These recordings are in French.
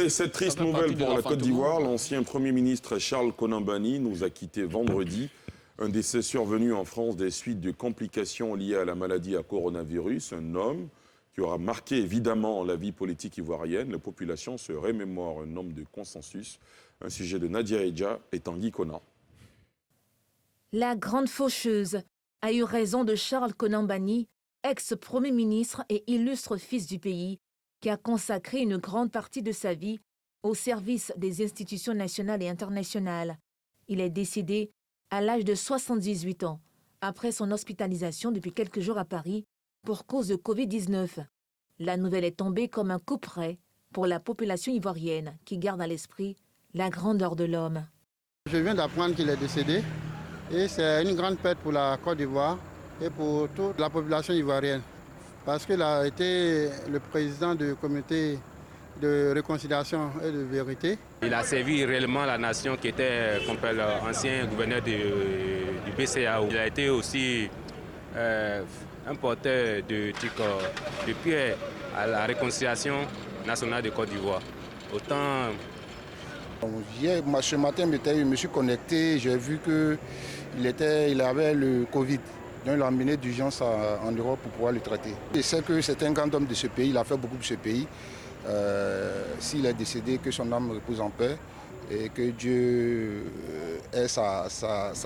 Après cette triste nouvelle pour la Côte d'Ivoire, l'ancien Premier ministre Charles Konan Banny nous a quittés vendredi. Un décès survenu en France des suites de complications liées à la maladie à coronavirus. Un homme qui aura marqué évidemment la vie politique ivoirienne. La population se remémore un homme de consensus. Un sujet de Nadia Edja et Tanguy Konan. La grande faucheuse a eu raison de Charles Konan Banny, ex-premier ministre et illustre fils du pays, qui a consacré une grande partie de sa vie au service des institutions nationales et internationales. Il est décédé à l'âge de 78 ans, après son hospitalisation depuis quelques jours à Paris pour cause de Covid-19. La nouvelle est tombée comme un coup près pour la population ivoirienne qui garde à l'esprit la grandeur de l'homme. Je viens d'apprendre qu'il est décédé et c'est une grande perte pour la Côte d'Ivoire et pour toute la population ivoirienne. Parce qu'il a été le président du comité de réconciliation et de vérité. Il a servi réellement la nation qui était, qu'on appelle, ancien gouverneur du BCAO. Il a été aussi un porteur de pierre à la réconciliation nationale de Côte d'Ivoire. Autant... Hier, ce matin, je me suis connecté, j'ai vu qu'il avait le Covid. Donc il a emmené d'urgence en Europe pour pouvoir le traiter. Je sais que c'est un grand homme de ce pays, il a fait beaucoup pour ce pays. S'il est décédé, que son âme repose en paix et que Dieu ait sa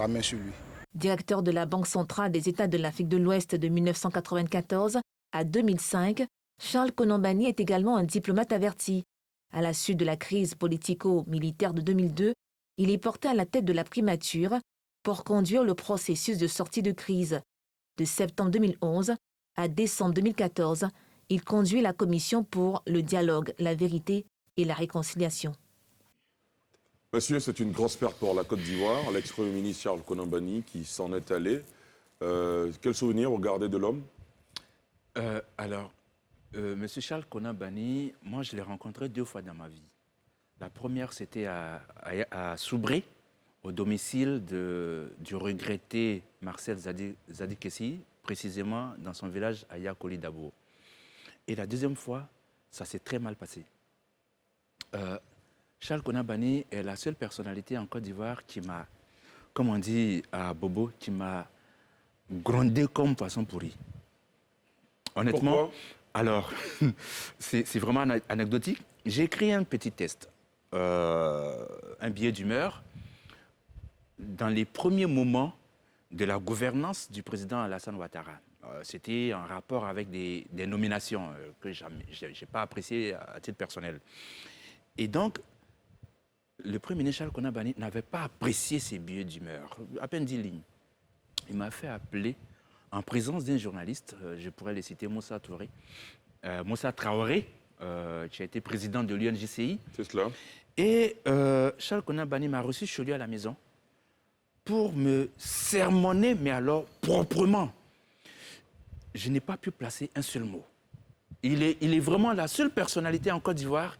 main sur lui. Directeur de la Banque centrale des États de l'Afrique de l'Ouest de 1994 à 2005, Charles Konan Banny est également un diplomate averti. À la suite de la crise politico-militaire de 2002, il est porté à la tête de la primature pour conduire le processus de sortie de crise. De septembre 2011 à décembre 2014, il conduit la commission pour le dialogue, la vérité et la réconciliation. Monsieur, c'est une grosse perte pour la Côte d'Ivoire. L'ex-premier ministre Charles Konan Banny qui s'en est allé. Quel souvenir vous gardez de l'homme? Monsieur Charles Konan Banny, moi je l'ai rencontré 2 fois dans ma vie. La première, c'était à Soubré, au domicile du regretté Marcel Zadikessi, précisément dans son village à Yakoli Dabo. Et la deuxième fois, ça s'est très mal passé. Charles Konan Banny est la seule personnalité en Côte d'Ivoire qui m'a, comme on dit à Bobo, qui m'a grondé comme poisson pourri. Honnêtement, pourquoi? Alors, c'est vraiment anecdotique. J'ai écrit un petit test, un billet d'humeur, dans les premiers moments de la gouvernance du président Alassane Ouattara. C'était en rapport avec des nominations que je n'ai pas appréciées à titre personnel. Et donc, le Premier ministre Charles Konan Banny n'avait pas apprécié ces billets d'humeur, à peine 10 lignes. Il m'a fait appeler en présence d'un journaliste, je pourrais le citer, Moussa Traoré, qui a été président de l'UNJCI. C'est cela. Et Charles Konan Banny m'a reçu chez lui à la maison pour me sermonner, mais alors proprement. Je n'ai pas pu placer un seul mot. Il est vraiment la seule personnalité en Côte d'Ivoire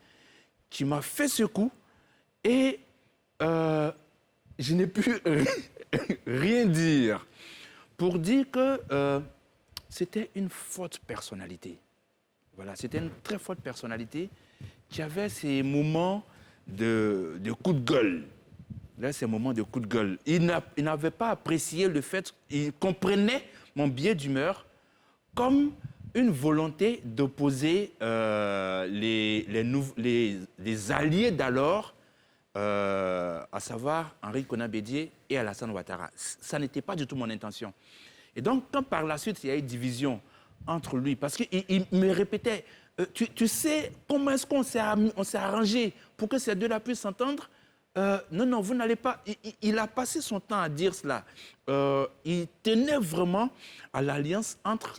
qui m'a fait ce coup et je n'ai pu rien dire pour dire que c'était une forte personnalité. Voilà, c'était une très forte personnalité qui avait ces moments de coup de gueule. Là, ces moments de coup de gueule. Il n'avait pas apprécié le fait, il comprenait mon billet d'humeur comme une volonté d'opposer les alliés d'alors, à savoir Henri Konan Bédié et Alassane Ouattara. Ça n'était pas du tout mon intention. Et donc, quand par la suite, il y a eu division entre lui, parce qu'il me répétait, tu sais comment est-ce qu'on s'est arrangé pour que ces deux-là puissent s'entendre? Non, vous n'allez pas... Il a passé son temps à dire cela. Il tenait vraiment à l'alliance entre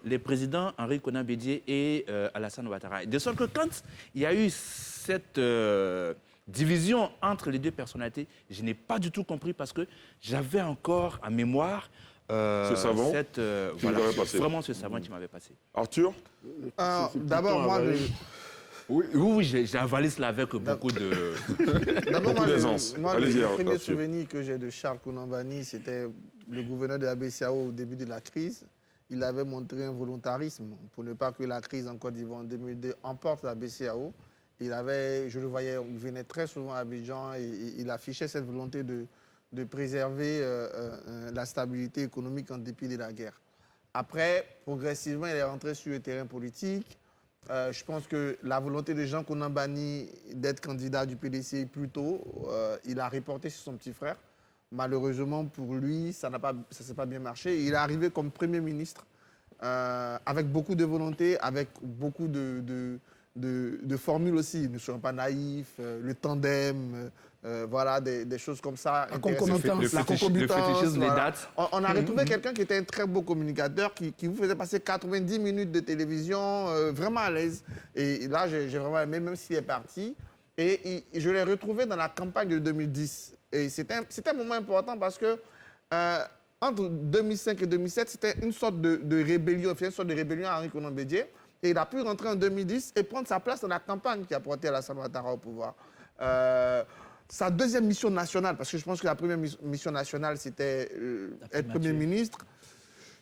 les présidents Henri Konan Bédié et Alassane Ouattara. De sorte que quand il y a eu cette division entre les deux personnalités, je n'ai pas du tout compris parce que j'avais encore en mémoire ce savant c'est vraiment ce savant qui m'avait passé. Arthur? D'abord, moi... Oui, j'ai avalé cela avec beaucoup de... Moi, le premier souvenir que j'ai de Charles Konan Banny, c'était le gouverneur de la BCAO au début de la crise. Il avait montré un volontarisme pour ne pas que la crise en Côte d'Ivoire en 2002 emporte la BCAO. je le voyais, il venait très souvent à Abidjan et il affichait cette volonté de préserver la stabilité économique en dépit de la guerre. Après, progressivement, il est rentré sur le terrain politique. Je pense que la volonté de Jean Konan Banny d'être candidat du PDC plus tôt, il a reporté sur son petit frère. Malheureusement pour lui, ça ne s'est pas bien marché. Il est arrivé comme Premier ministre avec beaucoup de volonté, avec beaucoup de formules aussi. Ne soyons pas naïfs, le tandem, voilà, des choses comme ça. La concomitance, des voilà. dates. On a retrouvé quelqu'un qui était un très beau communicateur, qui vous faisait passer 90 minutes de télévision vraiment à l'aise. Et là, j'ai vraiment aimé, même s'il est parti. Et je l'ai retrouvé dans la campagne de 2010. Et c'était un moment important parce que entre 2005 et 2007, c'était une sorte de rébellion, une sorte de rébellion à Henri Konan Bédié. Et il a pu rentrer en 2010 et prendre sa place dans la campagne qui a porté Alassane Ouattara au pouvoir. Sa deuxième mission nationale, parce que je pense que la première mission nationale, c'était être Premier ministre.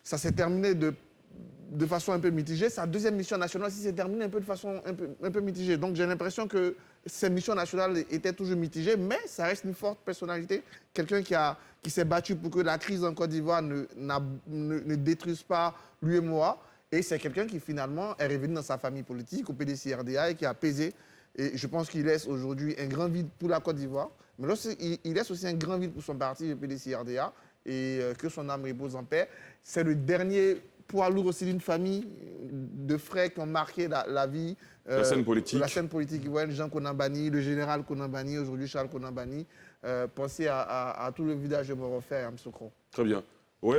Ça s'est terminé de façon un peu mitigée. Sa deuxième mission nationale aussi s'est terminée un peu de façon un peu mitigée. Donc j'ai l'impression que ces missions nationales étaient toujours mitigées, mais ça reste une forte personnalité. Quelqu'un qui s'est battu pour que la crise en Côte d'Ivoire ne détruise pas l'UEMOA. Et c'est quelqu'un qui finalement est revenu dans sa famille politique, au PDC-RDA, et qui a pesé. Et je pense qu'il laisse aujourd'hui un grand vide pour la Côte d'Ivoire. Mais là, il laisse aussi un grand vide pour son parti, le PDC-RDA, et que son âme repose en paix. C'est le dernier poids lourd aussi d'une famille de frères qui ont marqué la vie. La scène politique. La scène politique ivoirienne, Jean Konan Banny, le général Konan Banny, aujourd'hui Charles Konan Banny. Pensez à tout le village de Moroffer et à Msokro. Très bien. Oui,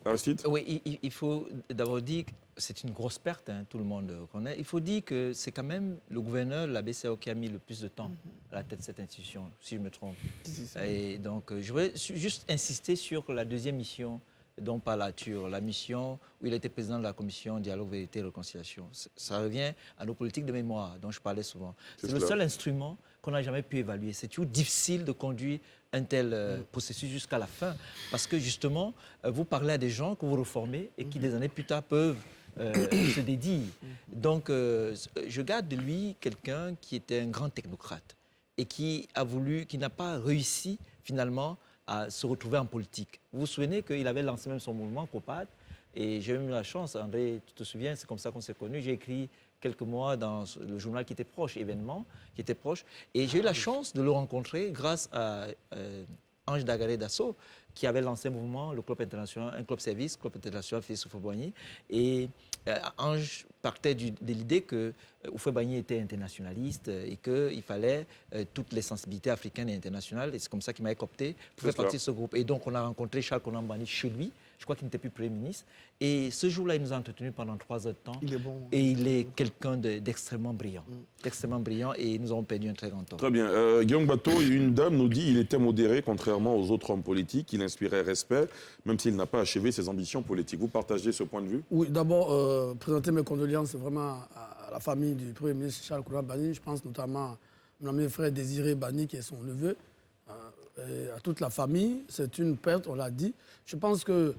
Aristide ? Oui, il faut d'abord dire que c'est une grosse perte, hein, tout le monde connaît. Il faut dire que c'est quand même le gouverneur de la BCEAO qui a mis le plus de temps à la tête de cette institution, si je me trompe. Et donc, je voudrais juste insister sur la deuxième mission dont parle Arthur, la mission où il était président de la commission Dialogue, Vérité et Réconciliation. Ça revient à nos politiques de mémoire dont je parlais souvent. C'est le seul instrument qu'on n'a jamais pu évaluer. C'est toujours difficile de conduire un tel processus jusqu'à la fin parce que justement, vous parlez à des gens que vous reformez et qui des années plus tard peuvent se dédient. Donc, je garde de lui quelqu'un qui était un grand technocrate et qui n'a pas réussi finalement à se retrouver en politique. Vous vous souvenez qu'il avait lancé même son mouvement COPAD et j'ai eu la chance, André, tu te souviens, c'est comme ça qu'on s'est connus, j'ai écrit quelques mois dans le journal qui était proche, Événement, qui était proche, et j'ai eu la chance de le rencontrer grâce à Ange Dagaré Dasso, qui avait lancé un mouvement, le Club International, un club service, Club International Félix Houphouët-Boigny, et Ange partait de l'idée que Houphouët-Boigny était internationaliste et qu'il fallait toutes les sensibilités africaines et internationales. Et c'est comme ça qu'il m'avait coopté pour faire partie de ce groupe. Et donc, on a rencontré Charles Konan Banny chez lui. Je crois qu'il n'était plus Premier ministre. Et ce jour-là, il nous a entretenus pendant 3 heures de temps. Il est bon. Et il est quelqu'un d'extrêmement brillant. Extrêmement brillant. Et nous avons perdu un très grand temps. Très bien. Guillaume Bateau, une dame nous dit qu'il était modéré, contrairement aux autres hommes politiques. Il inspirait respect, même s'il n'a pas achevé ses ambitions politiques. Vous partagez ce point de vue ? Oui, d'abord, présenter mes condoléances vraiment à la famille du Premier ministre Charles Konan Banny. Je pense notamment à mon ami frère Désiré Banny, qui est son neveu, et à toute la famille. C'est une perte, on l'a dit. Je pense que,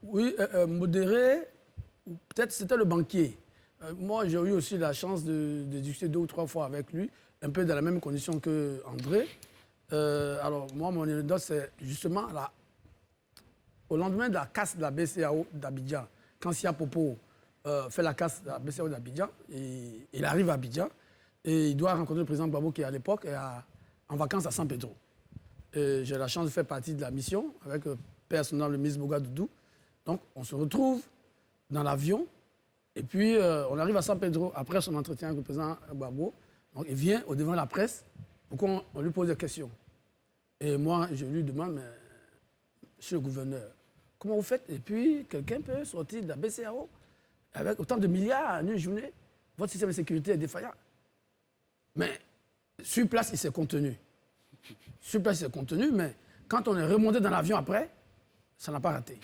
oui, modéré, peut-être c'était le banquier. Moi, j'ai eu aussi la chance de discuter 2 ou 3 fois avec lui, un peu dans la même condition qu'André. Alors, moi, mon anecdote, c'est justement au lendemain de la casse de la BCEAO d'Abidjan, quand Sia Popo fait la casse de la BCEAO d'Abidjan, il arrive à Abidjan et il doit rencontrer le président Gbagbo qui, à l'époque, est en vacances à San Pedro. J'ai la chance de faire partie de la mission avec le personnel, le ministre Bouga Doudou. Donc, on se retrouve dans l'avion et puis on arrive à San Pedro après son entretien avec le président Gbagbo. Donc, il vient au devant de la presse pour qu'on lui pose des questions. Et moi, je lui demande, mais, monsieur le gouverneur, comment vous faites? Et puis, quelqu'un peut sortir de la BCEAO avec autant de milliards en une journée? Votre système de sécurité est défaillant. Mais sur place, il s'est contenu. Sur place, il s'est contenu, mais quand on est remonté dans l'avion après, ça n'a pas raté.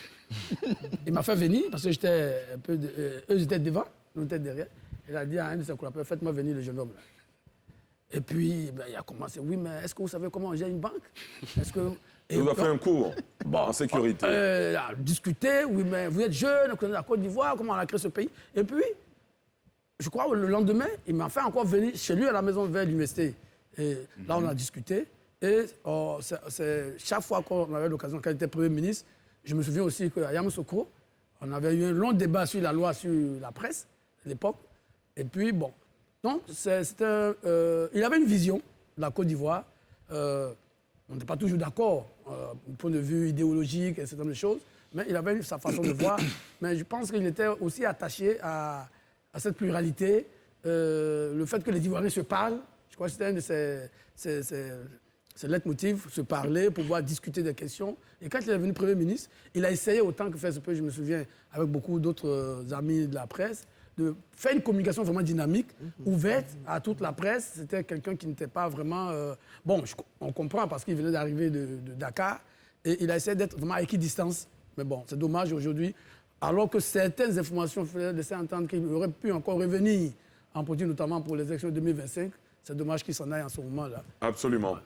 Il m'a fait venir, parce que j'étais un peu... eux, ils étaient devant, nous étions derrière. Il a dit à un de ses collaborateurs, faites-moi venir le jeune homme là. Et puis, il a commencé, oui, mais est-ce que vous savez comment on gère une banque? Est-ce que... Il vous a fait un cours en sécurité. Discuter, oui, mais vous êtes jeune, vous connaissez la Côte d'Ivoire, comment on a créé ce pays. Et puis, je crois le lendemain, il m'a fait encore venir chez lui à la maison vers l'université. Et là, on a discuté. Et chaque fois qu'on avait l'occasion, quand il était Premier ministre, je me souviens aussi qu'à Yamoussoukro, on avait eu un long débat sur la loi sur la presse, à l'époque. Et puis, bon. Donc, il avait une vision de la Côte d'Ivoire. On n'était pas toujours d'accord, du point de vue idéologique et ce genre de choses. Mais il avait sa façon de voir. Mais je pense qu'il était aussi attaché à cette pluralité. Le fait que les Ivoiriens se parlent, je crois que c'était un de ses leitmotivs, se parler, pouvoir discuter des questions. Et quand il est devenu Premier ministre, il a essayé autant que faire ce peu, je me souviens, avec beaucoup d'autres amis de la presse, de faire une communication vraiment dynamique, ouverte à toute la presse. C'était quelqu'un qui n'était pas vraiment... on comprend parce qu'il venait d'arriver de Dakar. Et il a essayé d'être vraiment à équidistance. Mais bon, c'est dommage aujourd'hui. Alors que certaines informations laissaient entendre qu'il aurait pu encore revenir en politique, notamment pour les élections 2025. C'est dommage qu'il s'en aille en ce moment-là. Absolument.